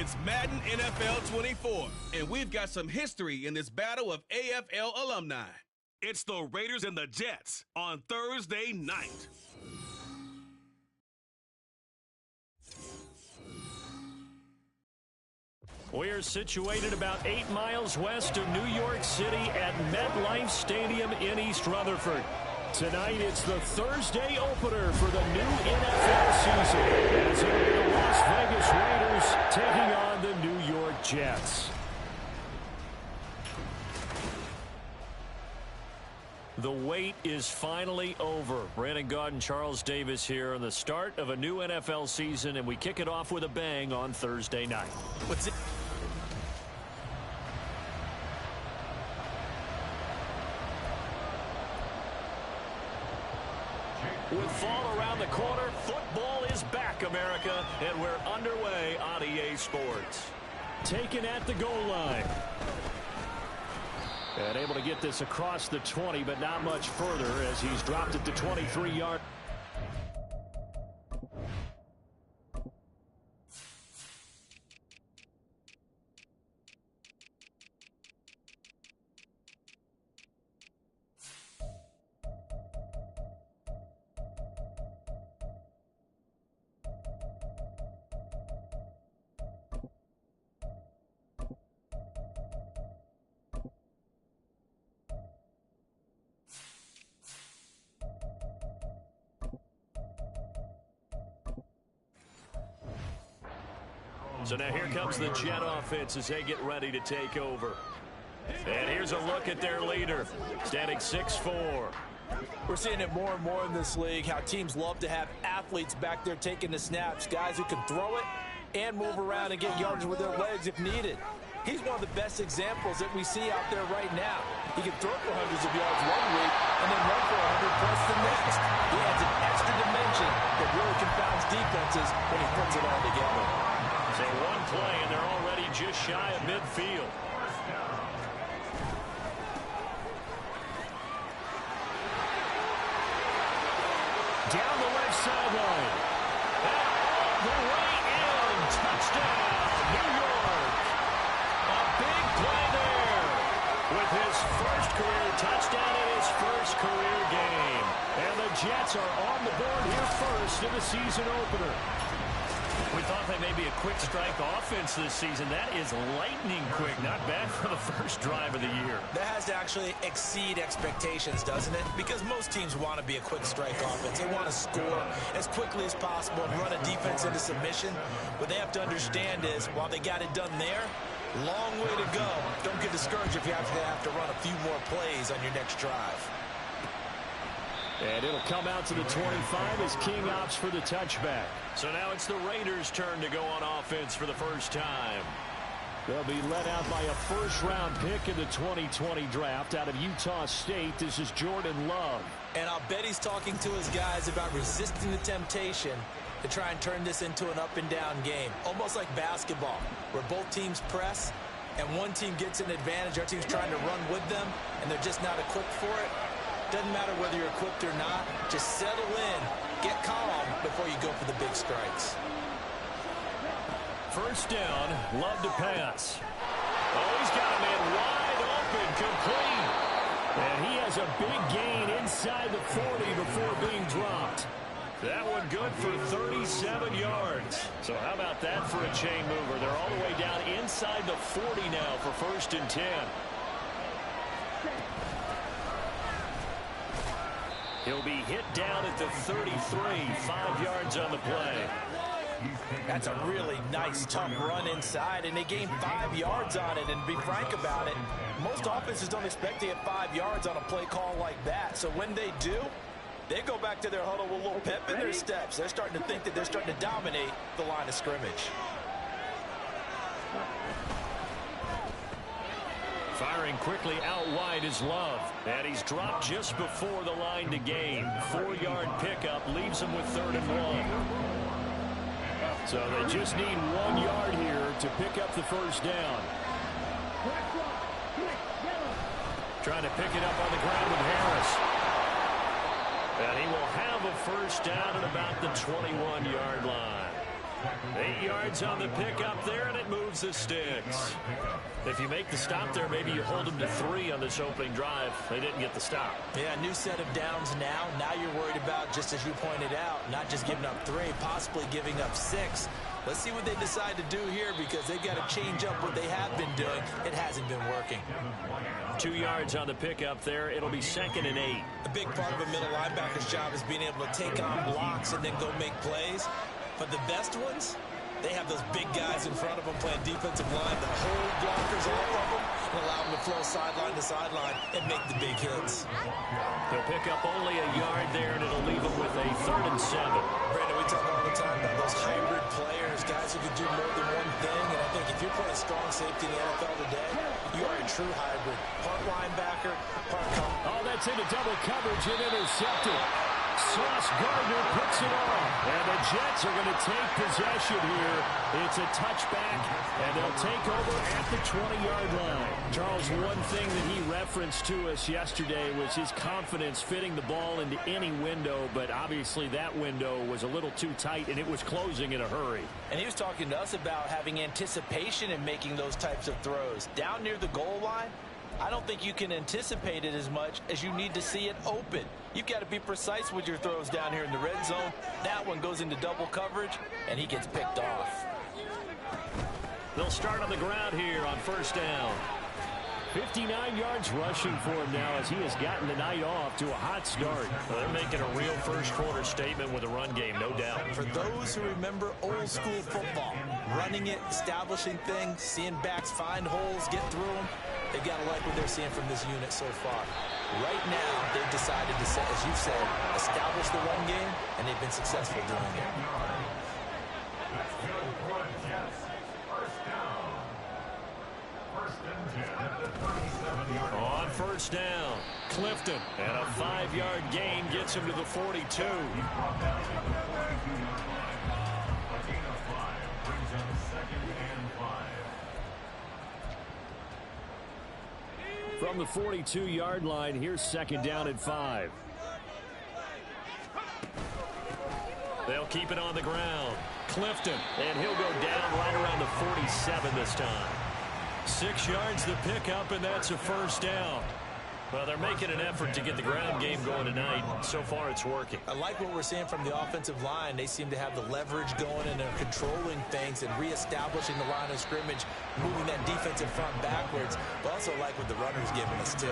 It's Madden NFL 24, and we've got some history in this battle of AFL alumni. It's the Raiders and the Jets on Thursday night. We're situated about 8 miles west of New York City at MetLife Stadium in East Rutherford. Tonight, it's the Thursday opener for the new NFL season, as it'll be the Las Vegas Raiders taking on the New York Jets. The wait is finally over. Brandon Gaudin and Charles Davis here on the start of a new NFL season, and we kick it off with a bang on Thursday night. What's it? With fall around the corner, football is back, America, and we're underway on EA Sports. Taken at the goal line. And able to get this across the 20, but not much further as he's dropped it to 23-yard. So now here comes the Jet offense as they get ready to take over. And here's a look at their leader, standing 6'4". We're seeing it more and more in this league, how teams love to have athletes back there taking the snaps, guys who can throw it and move around and get yardage with their legs if needed. He's one of the best examples that we see out there right now. He can throw for hundreds of yards one week and then run for 100 plus the next. He adds an extra dimension that really confounds defenses when he puts it all together. So one play, and they're already just shy of midfield. Down the left sideline. And the way in. Touchdown, New York. A big play there with his first career touchdown in his first career game. And the Jets are on the board here first in the season opener. We thought they may be a quick strike offense this season. That is lightning quick. Not bad for the first drive of the year. That has to actually exceed expectations, doesn't it? Because most teams want to be a quick strike offense. They want to score as quickly as possible and run a defense into submission. What they have to understand is, while they got it done there, long way to go. Don't get discouraged if you have to run a few more plays on your next drive. And it'll come out to the 25 as King opts for the touchback. So now it's the Raiders' turn to go on offense for the first time. They'll be led out by a first-round pick in the 2020 draft out of Utah State. This is Jordan Love. And I'll bet he's talking to his guys about resisting the temptation to try and turn this into an up-and-down game. Almost like basketball, where both teams press, and one team gets an advantage. Our team's trying to run with them, and they're just not equipped for it. Doesn't matter whether you're equipped or not. Just settle in, get calm before you go for the big strikes. First down, Love to pass. Oh, he's got a man wide open, complete. And he has a big gain inside the 40 before being dropped. That one good for 37 yards. So how about that for a chain mover? They're all the way down inside the 40 now for 1st and 10. He'll be hit down at the 33, 5 yards on the play. That's a really nice, tough run inside, and they gained 5 yards on it. And to be frank about it, most offenses don't expect to get 5 yards on a play call like that. So when they do, they go back to their huddle with a little pep in their steps. They're starting to think that they're starting to dominate the line of scrimmage. Firing quickly out wide is Love. And he's dropped just before the line to gain. 4-yard pickup leaves him with 3rd and 1. So they just need 1 yard here to pick up the first down. Trying to pick it up on the ground with Harris. And he will have a first down at about the 21-yard line. 8 yards on the pickup there, and it moves the sticks. If you make the stop there, maybe you hold them to 3 on this opening drive. They didn't get the stop. Yeah, new set of downs now. Now you're worried about, just as you pointed out, not just giving up 3, possibly giving up 6. Let's see what they decide to do here, because they've got to change up what they have been doing. It hasn't been working. 2 yards on the pickup there. It'll be 2nd and 8. A big part of a middle linebacker's job is being able to take on blocks and then go make plays. But the best ones, they have those big guys in front of them playing defensive line that hold blockers off of them and allow them to flow sideline to sideline and make the big hits. They'll pick up only a yard there, and it'll leave them with a 3rd and 7. Brandon, we talk all the time about those hybrid players, guys who can do more than one thing. And I think if you're playing strong safety in the NFL today, you are a true hybrid. Part linebacker, part cover. Oh, that's into double coverage and intercepted. Sauce Gardner picks it off. And the Jets are going to take possession here. It's a touchback, and they'll take over at the 20-yard line. Charles, one thing that he referenced to us yesterday was his confidence fitting the ball into any window, but obviously that window was a little too tight, and it was closing in a hurry. And he was talking to us about having anticipation in making those types of throws. Down near the goal line, I don't think you can anticipate it as much as you need to see it open. You've got to be precise with your throws down here in the red zone. That one goes into double coverage, and he gets picked off. They'll start on the ground here on 1st down. 59 yards rushing for him now as he has gotten the night off to a hot start. Well, they're making a real first-quarter statement with a run game, no doubt. For those who remember old-school football, running it, establishing things, seeing backs find holes, get through them, they've got to like what they're seeing from this unit so far. Right now, they've decided to, as you said, establish the run game, and they've been successful doing it. On 1st down, Clifton, and a 5-yard gain gets him to the 42. From the 42-yard line, here's 2nd down and 5. They'll keep it on the ground. Clifton, and he'll go down right around the 47 this time. 6 yards the pickup, and that's a 1st down. Well, they're making an effort to get the ground game going tonight. So far, it's working. I like what we're seeing from the offensive line. They seem to have the leverage going, and they're controlling things and reestablishing the line of scrimmage, moving that defensive front backwards. But also like what the runner's giving us, too.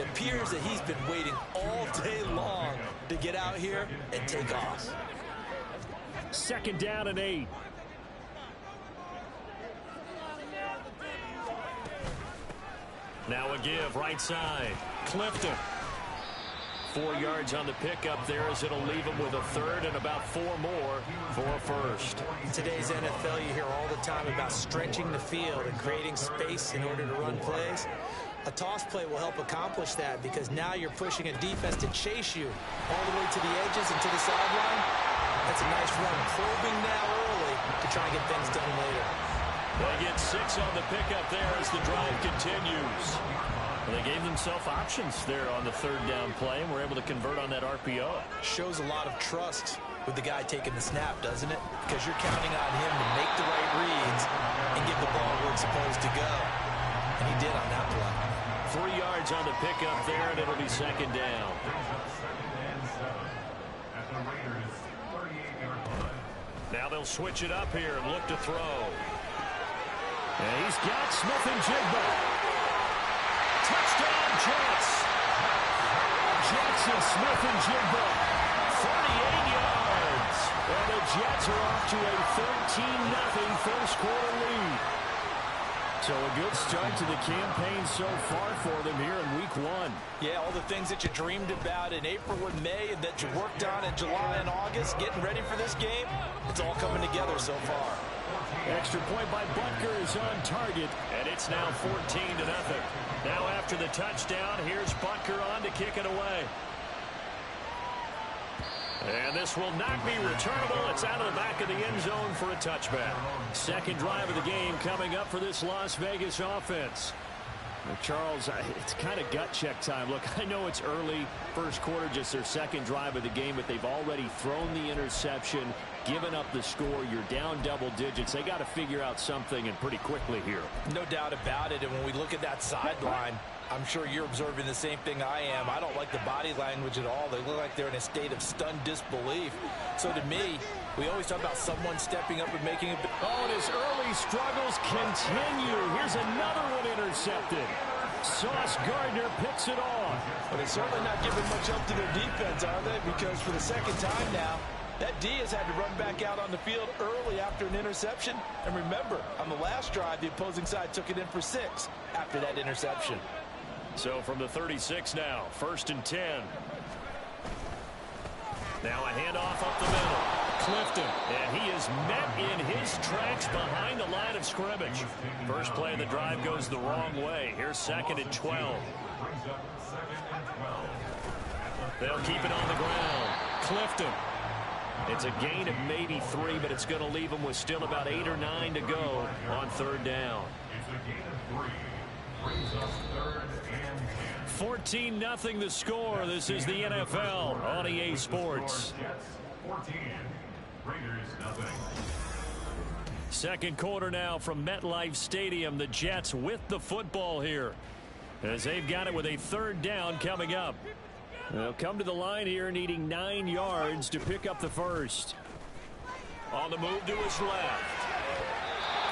It appears that he's been waiting all day long to get out here and take off. 2nd down and 8. Now a give, right side. Clifton. 4 yards on the pickup there as it'll leave him with a 3rd and about 4 more for a 1st. In today's NFL, you hear all the time about stretching the field and creating space in order to run plays. A toss play will help accomplish that because now you're pushing a defense to chase you all the way to the edges and to the sideline. That's a nice run, probing now early to try and get things done later. They get 6 on the pickup there as the drive continues. Well, they gave themselves options there on the 3rd down play, and were able to convert on that RPO. Shows a lot of trust with the guy taking the snap, doesn't it? Because you're counting on him to make the right reads and get the ball where it's supposed to go. And he did on that play. 3 yards on the pickup there, and it'll be 2nd down. Now they'll switch it up here and look to throw. And he's got Smith and Jigba. Touchdown, Jets. Jets and Smith and Jigba. 38 yards. And the Jets are off to a 13-0 first-quarter lead. So a good start to the campaign so far for them here in Week 1. Yeah, all the things that you dreamed about in April and May and that you worked on in July and August, getting ready for this game, it's all coming together so far. Extra point by Butker is on target, and it's now 14-0. Now after the touchdown, here's Butker on to kick it away. And this will not be returnable. It's out of the back of the end zone for a touchback. 2nd drive of the game coming up for this Las Vegas offense. Well, Charles, it's kind of gut check time. Look, I know it's early, first quarter, just their 2nd drive of the game, but they've already thrown the interception. giving up the score. You're down double digits. They got to figure out something, and pretty quickly here. No doubt about it. And when we look at that sideline, I'm sure you're observing the same thing I am. I don't like the body language at all. They look like they're in a state of stunned disbelief. So to me, we always talk about someone stepping up and making a... Oh, and his early struggles continue. Here's another one intercepted. Sauce Gardner picks it off. But they're certainly not giving much up to their defense, are they? Because for the second time now, that D has had to run back out on the field early after an interception. And remember, on the last drive, the opposing side took it in for 6 after that interception. So from the 36 now, 1st and 10. Now a handoff up the middle. Clifton, and he is met in his tracks behind the line of scrimmage. First play of the drive goes the wrong way. Here's 2nd and 12. They'll keep it on the ground. Clifton. It's a gain of maybe 3, but it's going to leave them with still about 8 or 9 to go on 3rd down. 14-0 the score. This is the NFL on EA Sports. 14. Raiders nothing. Second quarter now from MetLife Stadium. The Jets with the football here as they've got it with a 3rd down coming up. They'll come to the line here needing 9 yards to pick up the first. On the move to his left.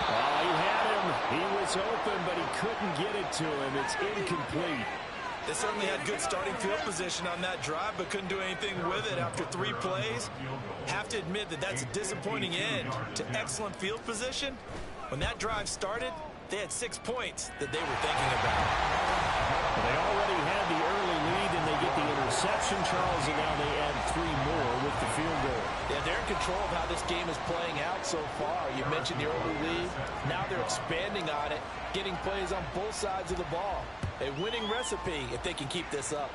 Oh, he had him. He was open, but he couldn't get it to him. It's incomplete. They certainly had good starting field position on that drive, but couldn't do anything with it after 3 plays. Have to admit that that's a disappointing end to excellent field position. When that drive started, they had 6 points that they were thinking about. They already had the early lead, and they get the interception, Charles, and now they add 3 more with the field goal. Yeah, they're in control of how this game is playing out so far. You mentioned the early lead. Now they're expanding on it, getting plays on both sides of the ball. A winning recipe if they can keep this up.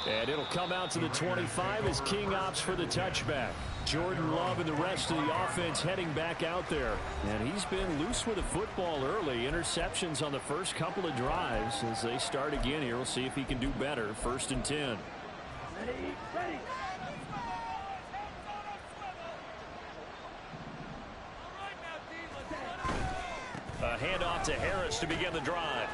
And it'll come out to the 25 as King opts for the touchback. Jordan Love and the rest of the offense heading back out there. And he's been loose with the football early. Interceptions on the first couple of drives. As they start again here, we'll see if he can do better. 1st and 10. A handoff to Harris to begin the drive.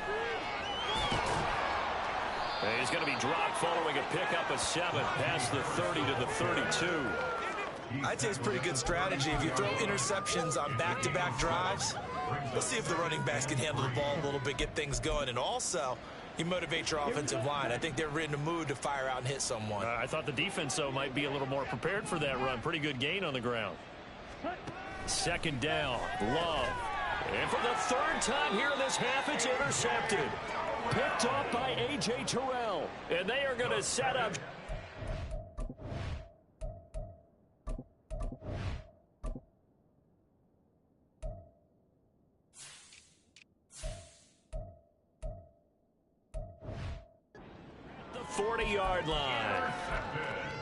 And he's going to be dropped following a pickup of 7 past the 30 to the 32. I'd say it's pretty good strategy. If you throw interceptions on back-to-back drives, let's see if the running backs can handle the ball a little bit, get things going. And also, you motivate your offensive line. I think they're in the mood to fire out and hit someone. I thought the defense, though, might be a little more prepared for that run. Pretty good gain on the ground. 2nd down. Love. And for the 3rd time here in this half, it's intercepted. Picked off by A.J. Terrell. And they are going to set up. The 40-yard line.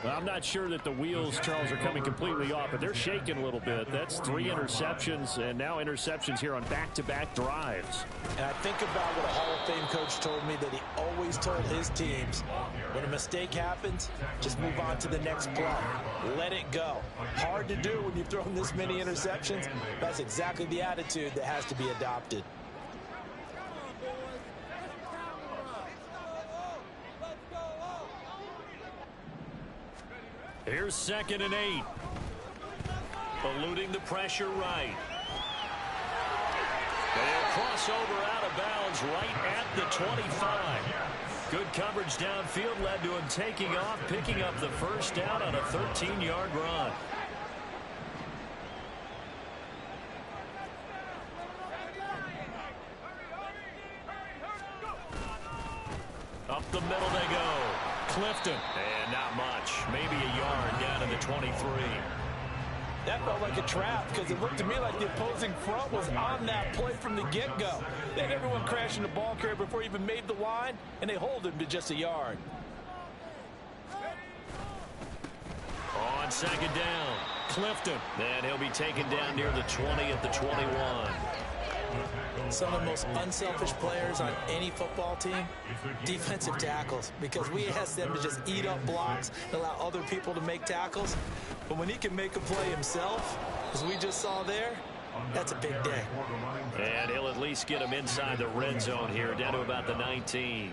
Well, I'm not sure that the wheels, Charles, are coming completely off, but they're shaking a little bit. That's 3 interceptions, and now interceptions here on back-to-back drives. And I think about what a Hall of Fame coach told me, that he always told his teams, when a mistake happens, just move on to the next play. Let it go. Hard to do when you've thrown this many interceptions. That's exactly the attitude that has to be adopted. Here's 2nd and 8. Eluding the pressure right. They'll cross over out of bounds right at the 25. Good coverage downfield led to him taking off, picking up the 1st down on a 13-yard run. Up the middle they go. Clifton. And not much. Maybe a yard down to the 23. That felt like a trap because it looked to me like the opposing front was on that play from the get-go. They had everyone crashing the ball carrier before he even made the line, and they hold him to just a yard. On 2nd down, Clifton. And he'll be taken down near the 20 at the 21. Some of the most unselfish players on any football team, defensive tackles, because we ask them to just eat up blocks and allow other people to make tackles. But when he can make a play himself, as we just saw there, that's a big day. And he'll at least get him inside the red zone here, down to about the 19.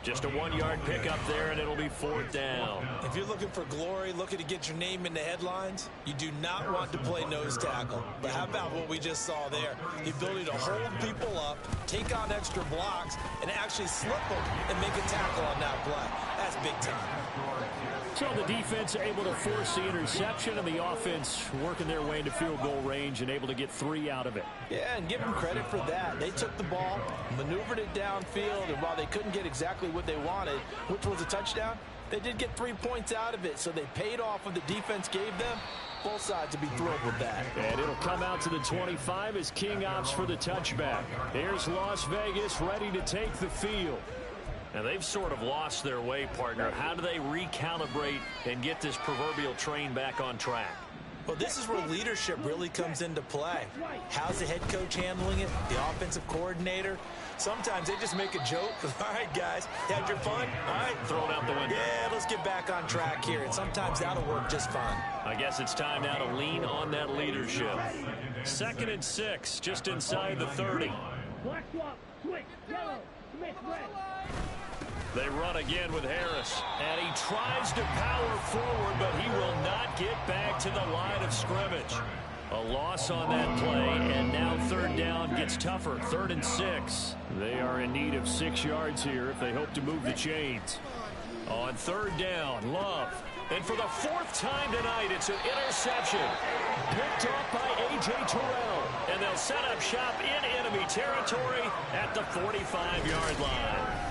Just a 1-yard pickup there, and it'll be 4th down. If you're looking for glory, looking to get your name in the headlines, you do not want to play nose tackle. But how about what we just saw there? The ability to hold people up, take on extra blocks, and actually slip them and make a tackle on that play. That's big time. So the defense able to force the interception, and the offense working their way into field goal range and able to get 3 out of it. Yeah, and give them credit for that. They took the ball, maneuvered it downfield, and while they couldn't get exactly what they wanted, which was a touchdown, they did get 3 points out of it, so they paid off what the defense gave them. Both sides would be thrilled with that. And it'll come out to the 25 as King opts for the touchback. Here's Las Vegas ready to take the field. Now, they've sort of lost their way, partner. How do they recalibrate and get this proverbial train back on track? Well, this is where leadership really comes into play. How's the head coach handling it? The offensive coordinator? Sometimes they just make a joke. All right, guys, had your fun? All right. Throw it out the window. Yeah, let's get back on track here. And sometimes that'll work just fine. I guess it's time now to lean on that leadership. 2nd and 6, just inside the 30. They run again with Harris, and he tries to power forward, but he will not get back to the line of scrimmage. A loss on that play, and now 3rd down gets tougher. 3rd and 6. They are in need of 6 yards here if they hope to move the chains. On 3rd down, Love. And for the 4th time tonight, it's an interception. Picked off by A.J. Terrell. And they'll set up shop in enemy territory at the 45-yard line.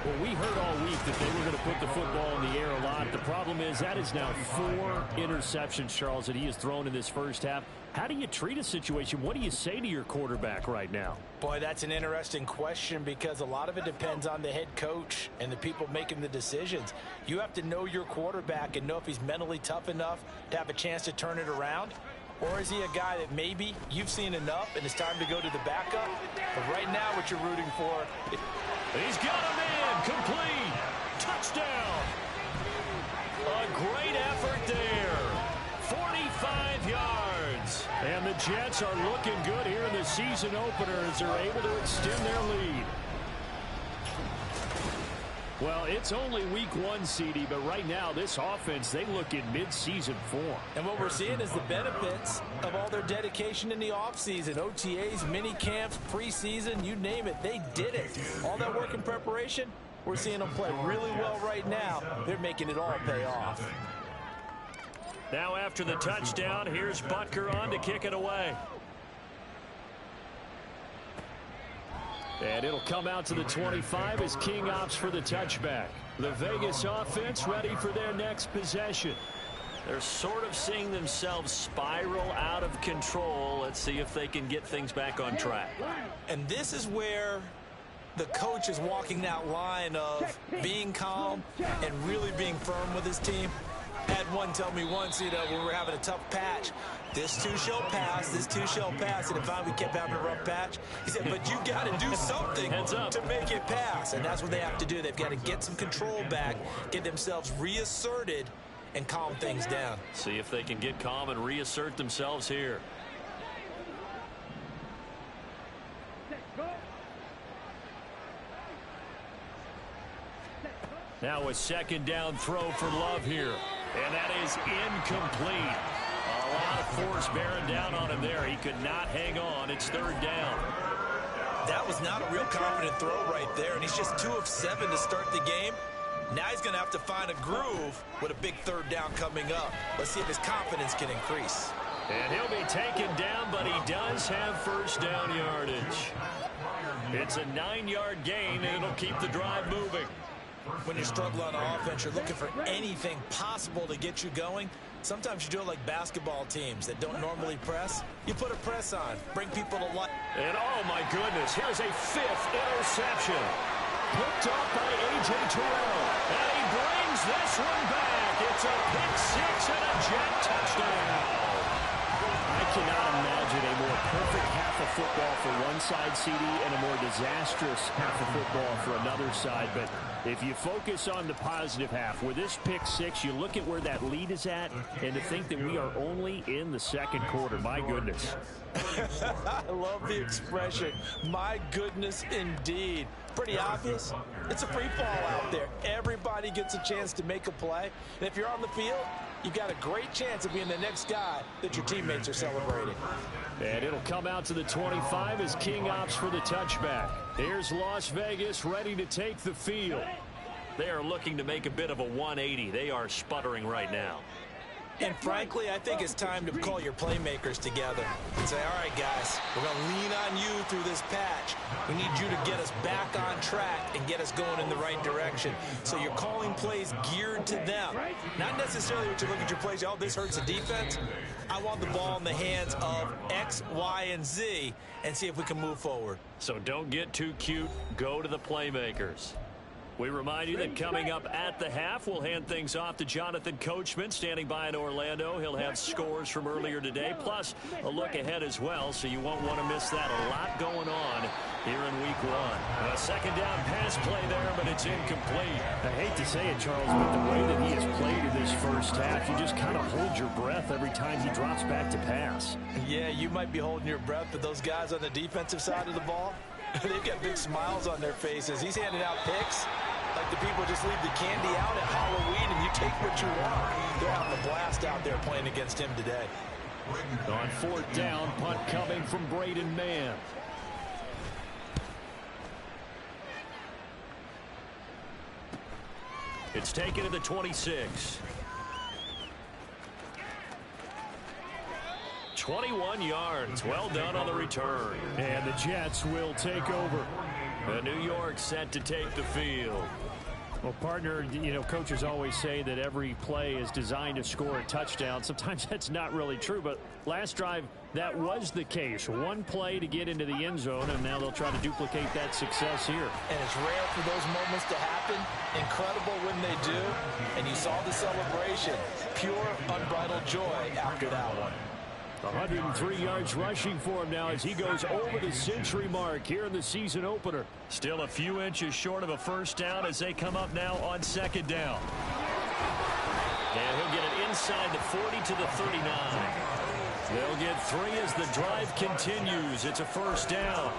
Well, we heard all week that they were going to put the football in the air a lot. The problem is that is now 4 interceptions, Charles, that he has thrown in this first half. How do you treat a situation? What do you say to your quarterback right now? Boy, that's an interesting question because a lot of it depends on the head coach and the people making the decisions. You have to know your quarterback and know if he's mentally tough enough to have a chance to turn it around. Or is he a guy that maybe you've seen enough and it's time to go to the backup? But right now what you're rooting for... He's got him in. Complete. Touchdown. A great effort there. 45 yards. And the Jets are looking good here in the season opener as they're able to extend their lead. Well, it's only week 1, CD, but right now this offense, they look in mid-season form. And what we're seeing is the benefits of all their dedication in the offseason. OTAs, mini camps, preseason, you name it, they did it. All that work in preparation, we're seeing them play really well right now. They're making it all pay off. Now after the touchdown, here's Butker on to kick it away. And it'll come out to the 25 as King opts for the touchback. The Vegas offense ready for their next possession. They're sort of seeing themselves spiral out of control. Let's see if they can get things back on track. And this is where the coach is walking that line of being calm and really being firm with his team. Had one tell me once, when we were having a tough patch, this too shall pass, this too shall pass. And finally we kept having a rough patch. He said, but you got to do something to make it pass. And that's what they have to do. They've got to get some control back, get themselves reasserted, and calm things down. See if they can get calm and reassert themselves here. Now a 2nd down throw for Love here. And that is incomplete. A lot of force bearing down on him there. He could not hang on. It's 3rd down. That was not a real confident throw right there. And he's just 2 of 7 to start the game. Now he's going to have to find a groove with a big 3rd down coming up. Let's see if his confidence can increase. And he'll be taken down, but he does have 1st down yardage. It's a 9-yard gain, and it'll keep the drive moving. When you struggle on offense, you're looking for anything possible to get you going. Sometimes you do it like basketball teams that don't normally press. You put a press on, bring people to life. And oh my goodness, here's a 5th interception. Picked off by A.J. Terrell. And he brings this one back. It's a pick 6 and a Jet touchdown. I cannot imagine a more perfect half of football for one side, CD, and a more disastrous half of football for another side. But if you focus on the positive half, with this pick six, you look at where that lead is at, and to think that we are only in the second quarter. My goodness. I love the expression. My goodness, indeed. Pretty obvious. It's a free fall out there. Everybody gets a chance to make a play. And if you're on the field, you've got a great chance of being the next guy that your teammates are celebrating. And it'll come out to the 25 as King opts for the touchback. Here's Las Vegas ready to take the field. They are looking to make a bit of a 180. They are sputtering right now. And frankly, I think it's time to call your playmakers together and say, all right, guys, we're going to lean on you through this patch. We need you to get us back on track and get us going in the right direction. So you're calling plays geared to them. Not necessarily what you look at your plays, oh, this hurts the defense. I want the ball in the hands of X, Y, and Z and see if we can move forward. So don't get too cute. Go to the playmakers. We remind you that coming up at the half, we'll hand things off to Jonathan Coachman, standing by in Orlando. He'll have scores from earlier today, plus a look ahead as well, so you won't want to miss that. A lot going on here in week one. A second down pass play there, but it's incomplete. I hate to say it, Charles, but the way that he has played in this first half, you just kind of hold your breath every time he drops back to pass. Yeah, you might be holding your breath, but those guys on the defensive side of the ball, they've got big smiles on their faces. He's handing out picks like the people just leave the candy out at Halloween and you take what you want. They're having a blast out there playing against him today. On fourth down, punt coming from Braden Mann. It's taken to the 26. 21 yards. Well done on the return. And the Jets will take over. New York set to take the field. Well, partner, you know, coaches always say that every play is designed to score a touchdown. Sometimes that's not really true, but last drive, that was the case. One play to get into the end zone, and now they'll try to duplicate that success here. And it's rare for those moments to happen. Incredible when they do. And you saw the celebration. Pure, unbridled joy after that one. 103 yards rushing for him now as he goes over the century mark here in the season opener. Still a few inches short of a first down as they come up now on second down. And he'll get it inside the 40 to the 39. They'll get 3 as the drive continues. It's a first down.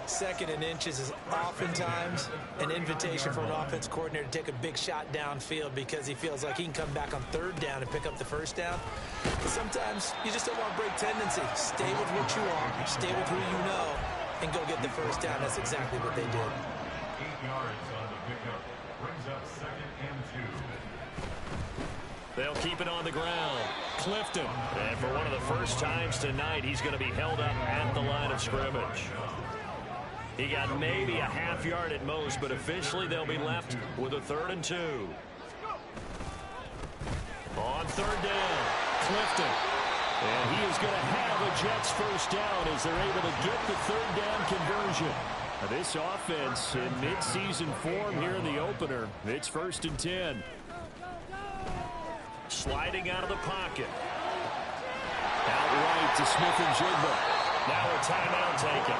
Second and inches is oftentimes an invitation for an offense coordinator to take a big shot downfield because he feels like he can come back on third down and pick up the first down. But sometimes you just don't want to break tendency. Stay with what you are, stay with who you know, and go get the first down. That's exactly what they did. 8 yards on the pickup. Brings up 2nd and 2. They'll keep it on the ground. Clifton. And for one of the first times tonight, he's going to be held up at the line of scrimmage. He got maybe a half yard at most, but officially they'll be left with a 3rd and 2. On third down, Clifton. And he is going to have a Jets first down as they're able to get the 3rd down conversion. Now this offense in midseason form here in the opener. It's 1st and 10. Sliding out of the pocket. Out right to Smith-Njigba. Now a timeout taken.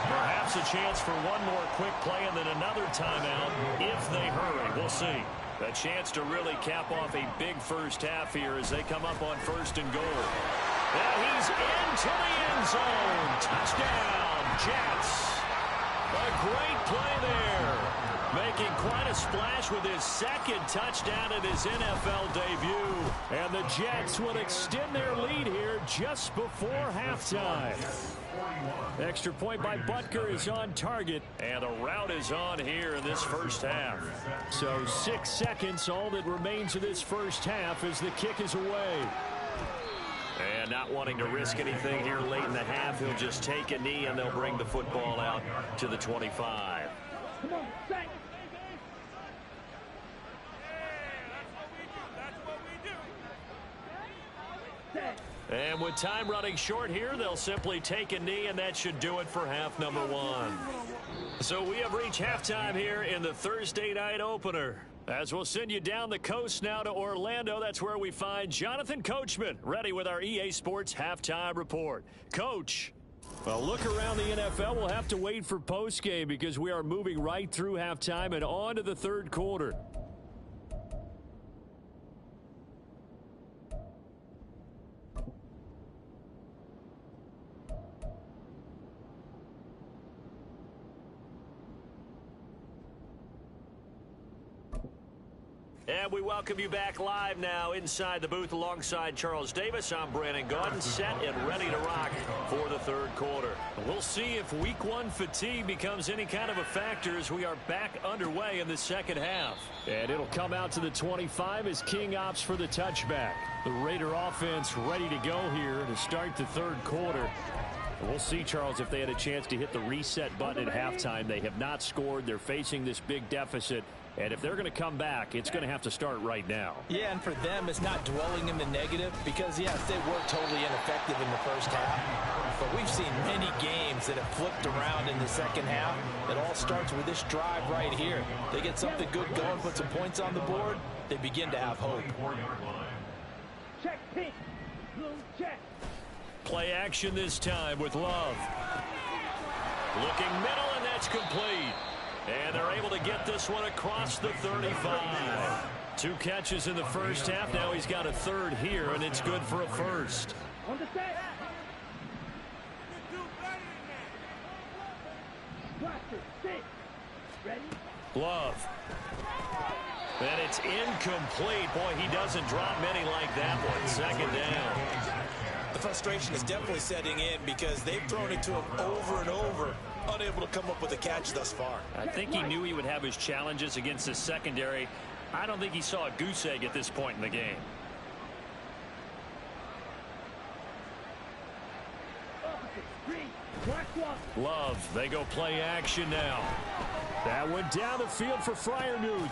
Perhaps a chance for one more quick play and then another timeout if they hurry. We'll see. A chance to really cap off a big first half here as they come up on 1st and goal. And he's into the end zone. Touchdown, Jets. A great play there. Making quite a splash with his 2nd touchdown in his NFL debut. And the Jets will extend their lead here just before halftime. Extra point by Butker is on target, and the route is on here in this first half. So 6 seconds, all that remains of this first half as the kick is away. And not wanting to risk anything here late in the half, he'll just take a knee, and they'll bring the football out to the 25. Come on, Zach. And with time running short here, they'll simply take a knee, and that should do it for half number 1. So we have reached halftime here in the Thursday night opener. As we'll send you down the coast now to Orlando, that's where we find Jonathan Coachman ready with our EA Sports halftime report. Coach. Well, look around the NFL. We'll have to wait for postgame because we are moving right through halftime and on to the third quarter. And we welcome you back live now inside the booth alongside Charles Davis. I'm Brandon Gaudin, set and ready to rock for the third quarter. We'll see if week one fatigue becomes any kind of a factor as we are back underway in the second half. And it'll come out to the 25 as King opts for the touchback. The Raider offense ready to go here to start the third quarter. We'll see, Charles, if they had a chance to hit the reset button at halftime. They have not scored. They're facing this big deficit. And if they're going to come back, it's going to have to start right now. Yeah, and for them, it's not dwelling in the negative because, yes, they were totally ineffective in the first half. But we've seen many games that have flipped around in the second half. It all starts with this drive right here. They get something good going, put some points on the board, they begin to have hope. Check, pink, blue, check. Play action this time with Love. Looking middle, and that's complete. And they're able to get this one across the 35. 2 catches in the first half. Now he's got a third here, and it's good for a first. Understand? Ready? Love. And it's incomplete. Boy, he doesn't drop many like that one. Second down. The frustration is definitely setting in because they've thrown it to him over and over, unable to come up with a catch thus far. I think he knew he would have his challenges against his secondary. I don't think he saw a goose egg at this point in the game. Love, they go play action now. That went down the field for Freiermuth.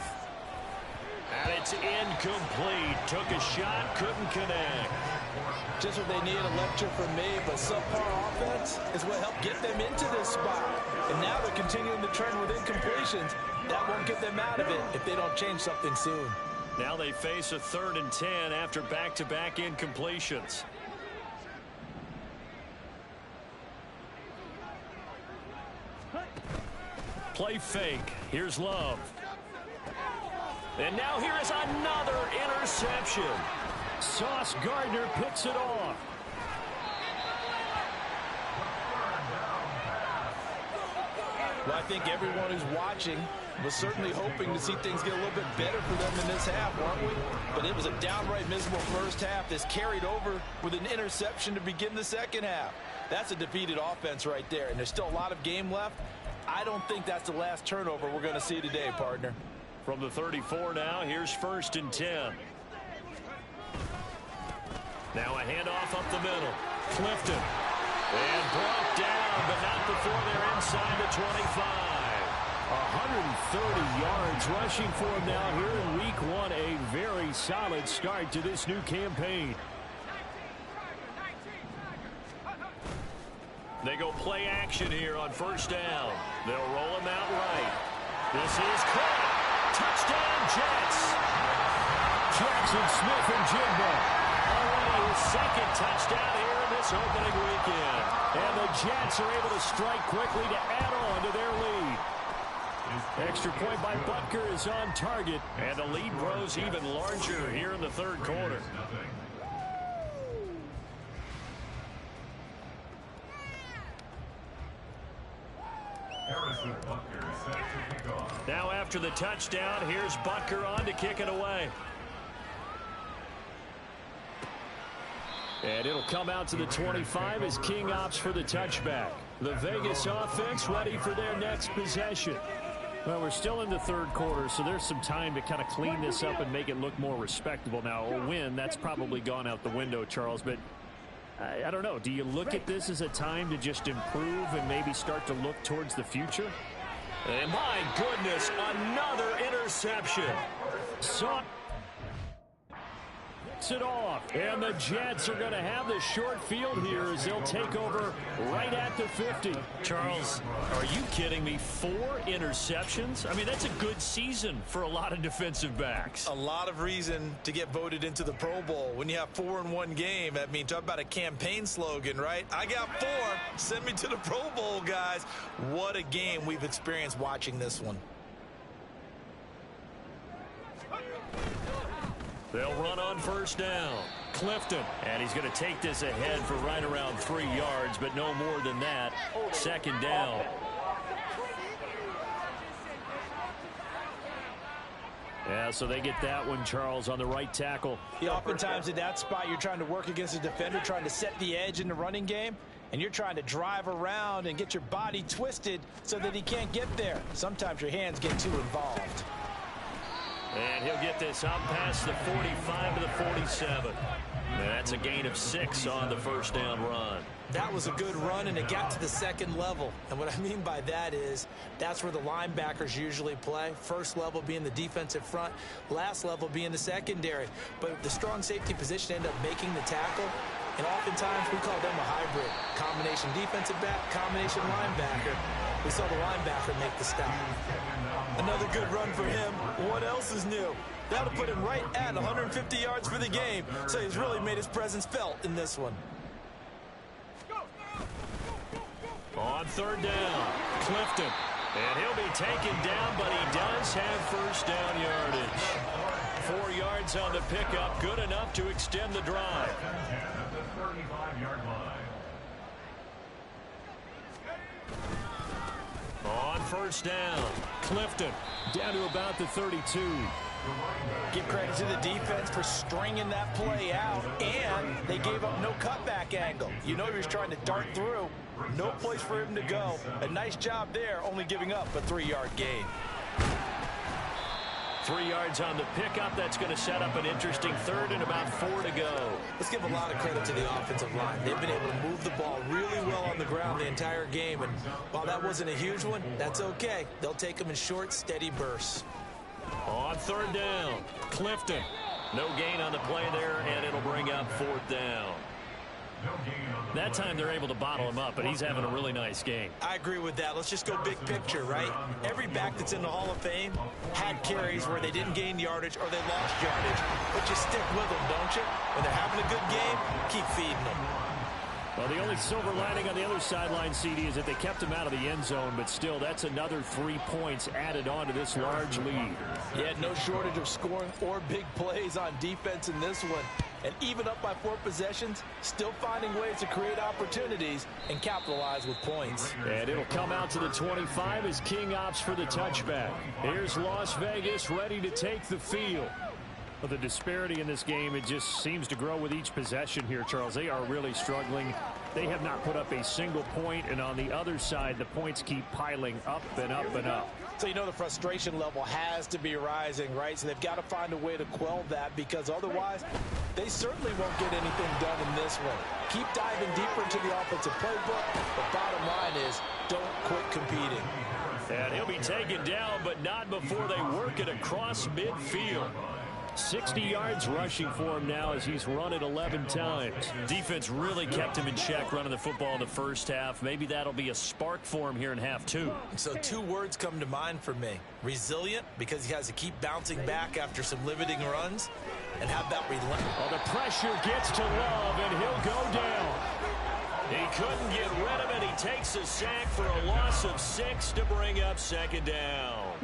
And it's incomplete. Took a shot, couldn't connect. Just what they need, a lecture from me, but subpar offense is what helped get them into this spot. And now they're continuing the trend with incompletions. That won't get them out of it if they don't change something soon. Now they face a 3rd and 10 after back-to-back incompletions. Play fake. Here's Love. And now here is another interception. Sauce Gardner picks it off. Well, I think everyone who's watching was certainly hoping to see things get a little bit better for them in this half, weren't we? But it was a downright miserable first half that's carried over with an interception to begin the second half. That's a defeated offense right there, and there's still a lot of game left. I don't think that's the last turnover we're going to see today, partner. From the 34 now, here's 1st and 10. Now a handoff up the middle. Clifton. And brought down, but not before they're inside the 25. 130 yards rushing for him now here in week one. A very solid start to this new campaign. They go play action here on 1st down. They'll roll him out right. This is caught. Touchdown, Jets. Jackson Smith and Jigba. Already his 2nd touchdown here in this opening weekend. And the Jets are able to strike quickly to add on to their lead. Extra point by Butker is on target. And the lead grows even larger here in the third quarter. Now after the touchdown, here's Butker on to kick it away. And it'll come out to the 25 as King opts for the touchback. The Vegas offense ready for their next possession. Well, we're still in the third quarter, so there's some time to kind of clean this up and make it look more respectable. Now, a win, that's probably gone out the window, Charles, but I don't know. Do you look at this as a time to just improve and maybe start to look towards the future? And my goodness, another interception. It's it off. And the Jets are going to have the short field here as they'll take over right at the 50. Charles, are you kidding me? 4 interceptions? I mean, that's a good season for a lot of defensive backs. A lot of reason to get voted into the Pro Bowl. When you have 4 in one game, I mean, talk about a campaign slogan, right? I got 4. Send me to the Pro Bowl, guys. What a game we've experienced watching this one. They'll run on first down. Clifton. And he's going to take this ahead for right around 3 yards, but no more than that. Second down. Yeah, so they get that one, Charles, on the right tackle. Yeah, oftentimes in that spot, you're trying to work against a defender, trying to set the edge in the running game, and you're trying to drive around and get your body twisted so that he can't get there. Sometimes your hands get too involved. And he'll get this up past the 45 to the 47. And that's a gain of 6 on the first down run. That was a good run, and it got to the second level. And what I mean by that is that's where the linebackers usually play. First level being the defensive front, last level being the secondary. But the strong safety position ended up making the tackle. And oftentimes we call them a hybrid. Combination defensive back, combination linebacker. We saw the linebacker make the stop. Another good run for him. What else is new? That'll put him right at 150 yards for the game. So he's really made his presence felt in this one. On third down, Clifton. And he'll be taken down, but he does have first down yardage. 4 yards on the pickup, good enough to extend the drive. At the 35-yard line. On first down, Clifton down to about the 32. Give credit to the defense for stringing that play out, and they gave up no cutback angle. You know he was trying to dart through. No place for him to go. A nice job there, only giving up a 3-yard gain. 3 yards on the pickup. That's going to set up an interesting third and about 4 to go. Let's give a lot of credit to the offensive line. They've been able to move the ball really well on the ground the entire game, and while that wasn't a huge one, that's okay. They'll take them in short, steady bursts. On third down, Clifton. No gain on the play there, and it'll bring up 4th down. That time they're able to bottle him up, but he's having a really nice game. I agree with that. Let's just go big picture, right? Every back that's in the Hall of Fame had carries where they didn't gain yardage or they lost yardage. But you stick with them, don't you? When they're having a good game, keep feeding them. Well, the only silver lining on the other sideline, CD, is that they kept him out of the end zone, but still, that's another 3 points added on to this large lead. Yeah, no shortage of scoring or big plays on defense in this one. And even up by 4 possessions, still finding ways to create opportunities and capitalize with points. And it'll come out to the 25 as King opts for the touchback. Here's Las Vegas ready to take the field. But the disparity in this game, it just seems to grow with each possession here, Charles. They are really struggling. They have not put up a single point, and on the other side, the points keep piling up and up and up. So you know the frustration level has to be rising, right? So they've got to find a way to quell that, because otherwise they certainly won't get anything done in this one. Keep diving deeper into the offensive playbook. The bottom line is don't quit competing. And he'll be taken down, but not before they work it across midfield. 60 yards rushing for him now as he's run it 11 times. Defense really kept him in check running the football in the first half. Maybe that'll be a spark for him here in half 2. So 2 words come to mind for me. Resilient, because he has to keep bouncing back after some limiting runs. And how about relentless? Oh, the pressure gets to Love, and he'll go down. He couldn't get rid of it. He takes a sack for a loss of 6 to bring up second down.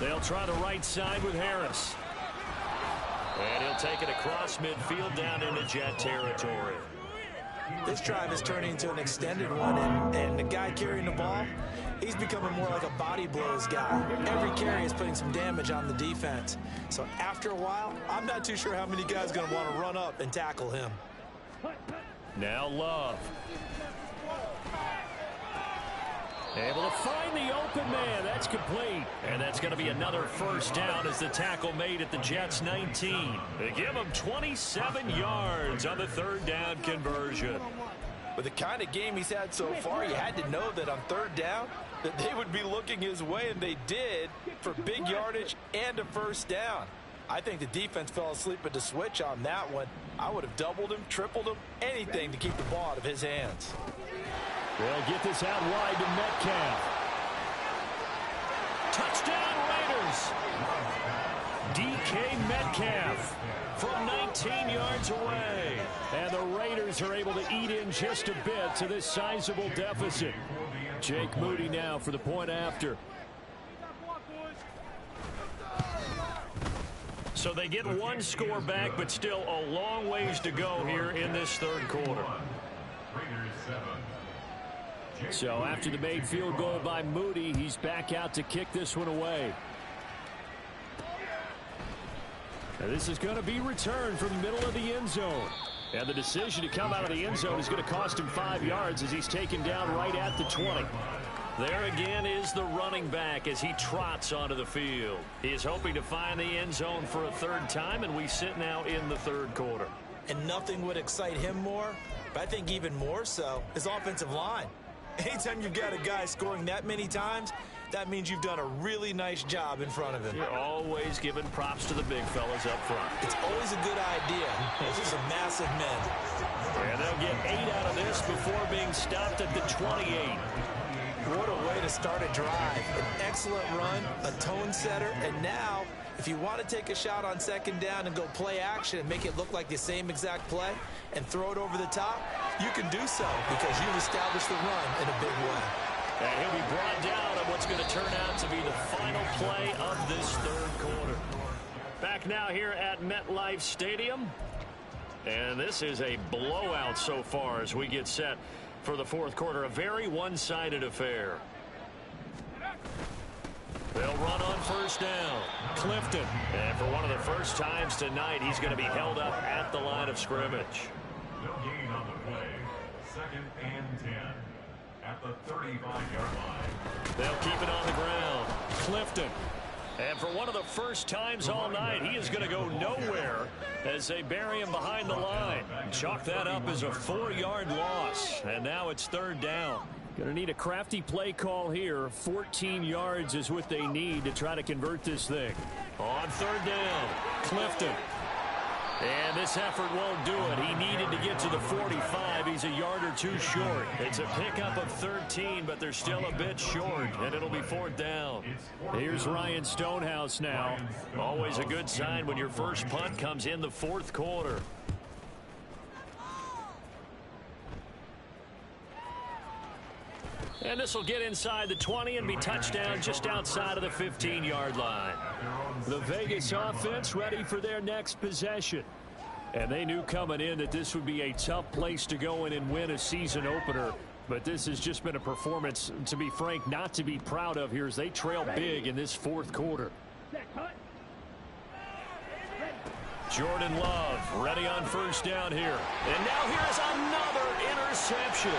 They'll try the right side with Harris. And he'll take it across midfield down into Jet territory. This drive is turning into an extended one, and the guy carrying the ball, he's becoming more like a body blows guy. Every carry is putting some damage on the defense. So after a while, I'm not too sure how many guys are going to want to run up and tackle him. Now Love. Able to find the open man. That's complete. And that's going to be another first down as the tackle made at the Jets' 19. They give him 27 yards on the third down conversion. With the kind of game he's had so far, you had to know that on third down, that they would be looking his way, and they did, for big yardage and a first down. I think the defense fell asleep at the switch on that one. I would have doubled him, tripled him, anything to keep the ball out of his hands. They'll get this out wide to Metcalf. Touchdown Raiders. DK Metcalf from 19 yards away. And the Raiders are able to eat in just a bit to this sizable deficit. Jake Moody now for the point after. So they get one score back, but still a long ways to go here in this third quarter. So after the made field goal by Moody, he's back out to kick this one away. And this is going to be returned from the middle of the end zone. And the decision to come out of the end zone is going to cost him 5 yards as he's taken down right at the 20. There again is the running back as he trots onto the field. He is hoping to find the end zone for a third time, and we sit now in the third quarter. And nothing would excite him more, but I think even more so, his offensive line. Anytime you've got a guy scoring that many times, that means you've done a really nice job in front of him. You're always giving props to the big fellas up front. It's always a good idea. Those are some massive men. And they'll get 8 out of this before being stopped at the 28. What a way to start a drive. An excellent run, a tone setter, and now, if you want to take a shot on second down and go play action and make it look like the same exact play and throw it over the top, you can do so because you've established the run in a big way. And he'll be brought down on what's going to turn out to be the final play of this third quarter. Back now here at MetLife Stadium. And this is a blowout so far as we get set for the fourth quarter. A very one-sided affair. They'll run on first down. Clifton. And for one of the first times tonight, he's going to be held up at the line of scrimmage. No gain on the play. 2nd and 10. At the 35-yard line. They'll keep it on the ground. Clifton. And for one of the first times all night, he is going to go nowhere as they bury him behind the line. Chalk that up as a 4-yard loss. And now it's third down. Going to need a crafty play call here. 14 yards is what they need to try to convert this thing. On third down, Clifton. And this effort won't do it. He needed to get to the 45. He's a yard or two short. It's a pickup of 13, but they're still a bit short, and it'll be fourth down. Here's Ryan Stonehouse now. Always a good sign when your first punt comes in the fourth quarter. And this will get inside the 20 and be touchdown just outside of the 15-yard line. The Vegas offense ready for their next possession. And they knew coming in that this would be a tough place to go in and win a season opener. But this has just been a performance, to be frank, not to be proud of here as they trail big in this fourth quarter. Jordan Love ready on first down here. And now here's another interception.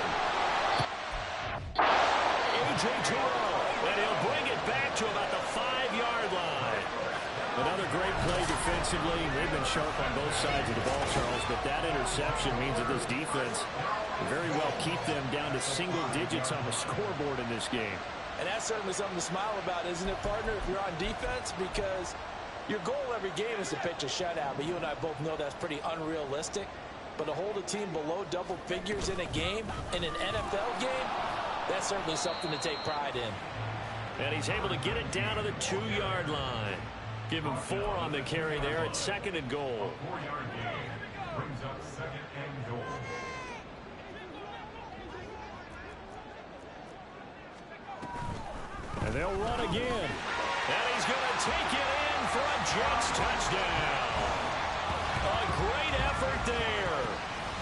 A.J. Terrell, and he'll bring it back to about the 5-yard line. Another great play defensively. They've been sharp on both sides of the ball, Charles, but that interception means that this defense will very well keep them down to single digits on the scoreboard in this game. And that's certainly something to smile about, isn't it, partner, if you're on defense? Because your goal every game is to pitch a shutout, but you and I both know that's pretty unrealistic. But to hold a team below double figures in a game, in an NFL game, that's certainly something to take pride in. And he's able to get it down to the 2-yard line. Give him 4 on the carry there at 2nd and goal. A 4-yard gain brings up 2nd and goal. And they'll run again. And he's going to take it in for a Jets touchdown. A great effort there.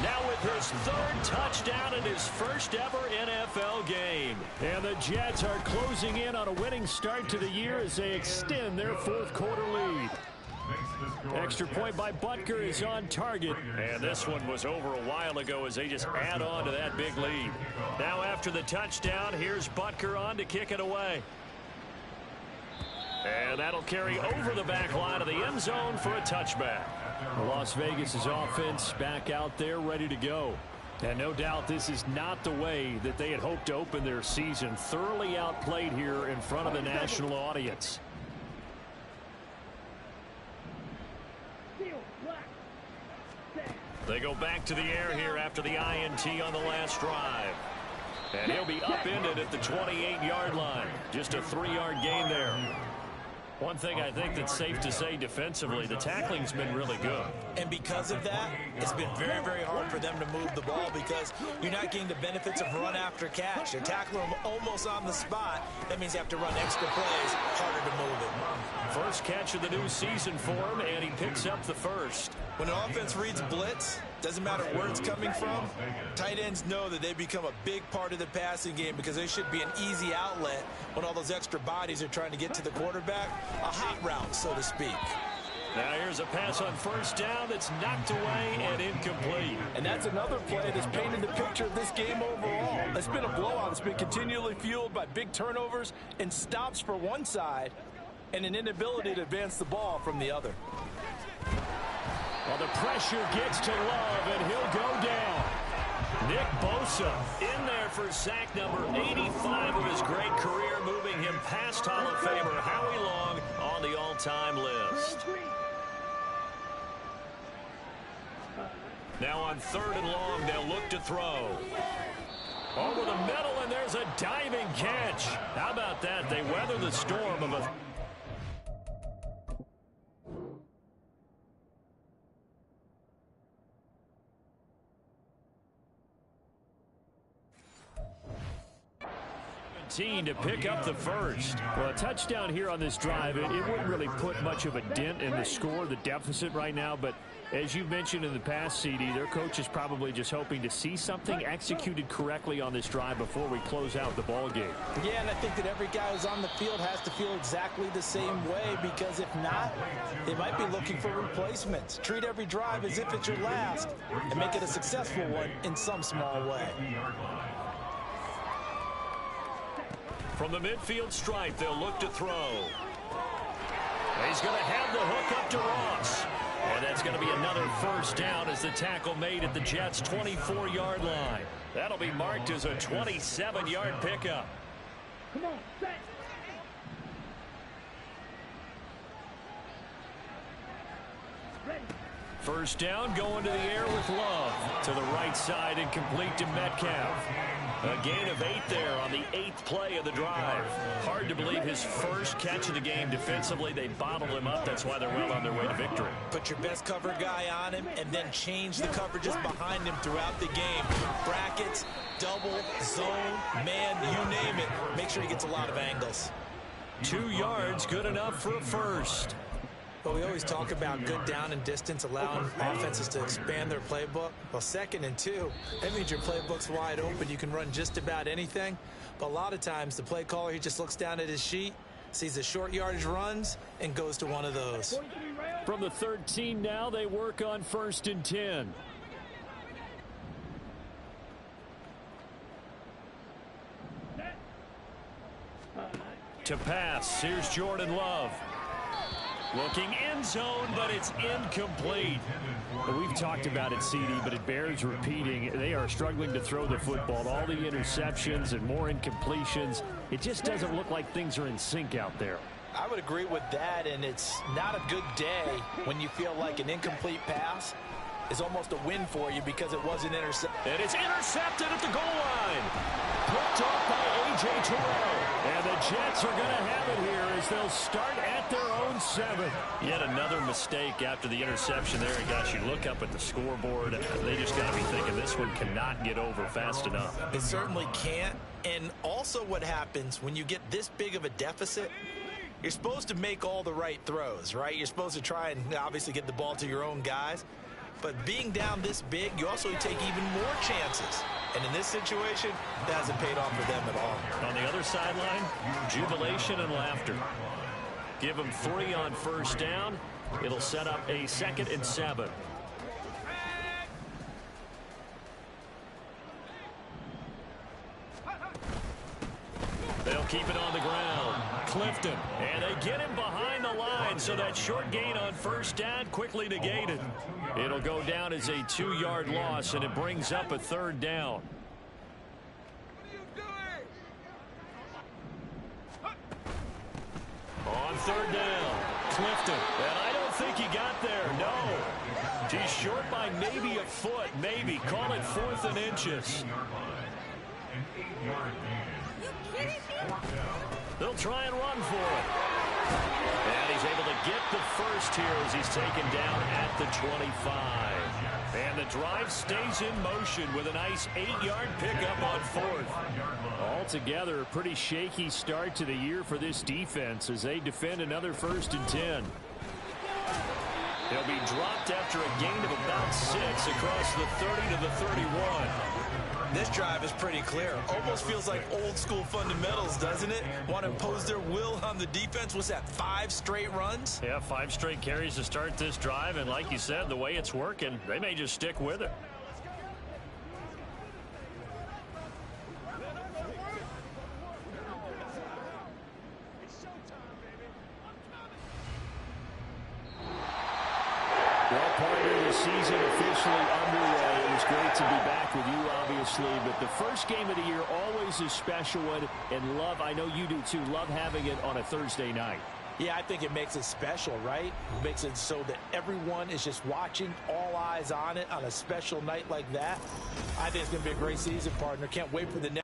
Now with his 3rd touchdown in his first ever NFL game. And the Jets are closing in on a winning start to the year as they extend their fourth quarter lead. Extra point by Butker is on target. And this one was over a while ago as they just add on to that big lead. Now after the touchdown, here's Butker on to kick it away. And that'll carry over the back line of the end zone for a touchback. Las Vegas' offense back out there ready to go. And no doubt this is not the way that they had hoped to open their season. Thoroughly outplayed here in front of the national audience. They go back to the air here after the INT on the last drive. And he'll be upended at the 28-yard line. Just a 3-yard gain there. One thing I think that's safe to say defensively, the tackling's been really good. And because of that, it's been very, very hard for them to move the ball because you're not getting the benefits of run after catch. They're tackling them almost on the spot. That means you have to run extra plays, harder to move it. First catch of the new season for him, and he picks up the first. When an offense reads blitz, doesn't matter where it's coming from, tight ends know that they become a big part of the passing game because they should be an easy outlet when all those extra bodies are trying to get to the quarterback. A hot route, so to speak. Now here's a pass on first down that's knocked away and incomplete. And that's another play that's painted the picture of this game overall. It's been a blowout. It's been continually fueled by big turnovers and stops for one side and an inability to advance the ball from the other. Well, the pressure gets to Love, and he'll go down. Nick Bosa in there for sack number 85 of his great career, moving him past Hall of Famer Howie Long on the all-time list. Now on 3rd and long, they'll look to throw. Over the middle, and there's a diving catch. How about that? They weather the storm of a... to pick up the first. Well, a touchdown here on this drive, it wouldn't really put much of a dent in the score, the deficit right now, but as you mentioned in the past, CD, their coach is probably just hoping to see something executed correctly on this drive before we close out the ball game. Yeah, and I think that every guy who's on the field has to feel exactly the same way, because if not, they might be looking for replacements. Treat every drive as if it's your last and make it a successful one in some small way. From the midfield stripe, they'll look to throw. He's going to have the hook up to Ross. And that's going to be another first down as the tackle made at the Jets' 24-yard line. That'll be marked as a 27-yard pickup. Come on, set. Ready. First down, going to the air with Love. To the right side and complete to Metcalf. A gain of 8 there on the 8th play of the drive. Hard to believe his first catch of the game defensively. They bottled him up. That's why they're well on their way to victory. Put your best cover guy on him and then change the coverages behind him throughout the game. Brackets, double, zone, man, you name it. Make sure he gets a lot of angles. 2 yards, good enough for a first. But we always talk about good down and distance, allowing offenses to expand their playbook. Well, 2nd and 2, that means your playbook's wide open. You can run just about anything. But a lot of times, the play caller, he just looks down at his sheet, sees the short yardage runs, and goes to one of those. From the 13 now, they work on 1st and 10. To pass, here's Jordan Love. Looking end zone, but it's incomplete. We've talked about it, CD, but it bears repeating. They are struggling to throw the football. All the interceptions and more incompletions. It just doesn't look like things are in sync out there. I would agree with that, and it's not a good day when you feel like an incomplete pass is almost a win for you because it wasn't intercepted. And it's intercepted at the goal line. Picked off by A.J. Terrell. And the Jets are going to have it here as they'll start at their own 7. Yet another mistake after the interception there. And gosh, you look up at the scoreboard, they just got to be thinking this one cannot get over fast enough. It certainly can't. And also what happens when you get this big of a deficit, you're supposed to make all the right throws, right? You're supposed to try and obviously get the ball to your own guys. But being down this big, you also take even more chances. And in this situation, that hasn't paid off for them at all. On the other sideline, jubilation and laughter. Give them 3 on first down. It'll set up a 2nd and 7. They'll keep it on the ground. Clifton. And they get him behind the the line, so that short gain on first down quickly negated. It'll go down as a 2-yard loss, and it brings up a third down. On third down, Clifton. And I don't think he got there, no. He's short by maybe a foot, maybe. Call it 4th and inches. They'll try and run for it. And he's able to get the first here as he's taken down at the 25. And the drive stays in motion with a nice 8-yard pickup on 4th. Altogether, a pretty shaky start to the year for this defense as they defend another 1st and 10. They'll be dropped after a gain of about 6 across the 30 to the 31. This drive is pretty clear. Almost feels like old school fundamentals, doesn't it? Want to impose their will on the defense. What's that, 5 straight runs? Yeah, 5 straight carries to start this drive. And like you said, the way it's working, they may just stick with it. Well, partner, the season officially underway. It was great to be back with you, obviously, but the first game of the year always a special one, and love, I know you do too, love having it on a Thursday night. Yeah, I think it makes it special, right? It makes it so that everyone is just watching, all eyes on it on a special night like that. I think it's going to be a great season, partner. Can't wait for the next.